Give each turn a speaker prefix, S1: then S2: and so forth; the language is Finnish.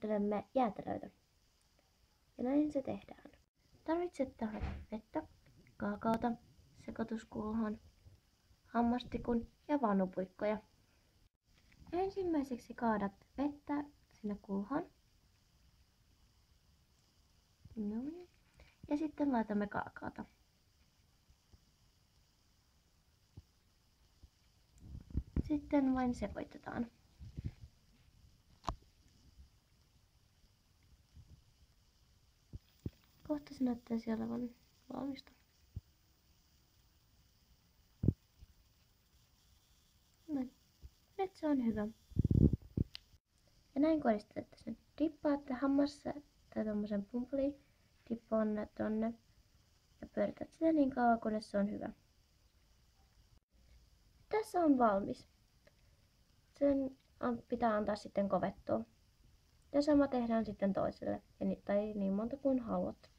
S1: sekoittelemme jäätelöitä. Ja näin se tehdään. Tarvitset tähän vettä, kaakaota, sekoituskulhoon, hammastikun ja vannupuikkoja. Ensimmäiseksi kaadat vettä sinne kulhoon. Noin. Ja sitten laitamme kaakaota. Sitten vain sekoitetaan. Kohta se näyttäisi olevan valmista. Näin. Nyt se on hyvä. Ja näin koristelette sen. Dippaatte hammassa tai tommosen pumpulidippon tonne ja pyörität sitä niin kauan kunnes se on hyvä. Tässä on valmis. Sen pitää antaa sitten kovettua. Ja sama tehdään sitten toiselle, tai niin monta kuin haluat.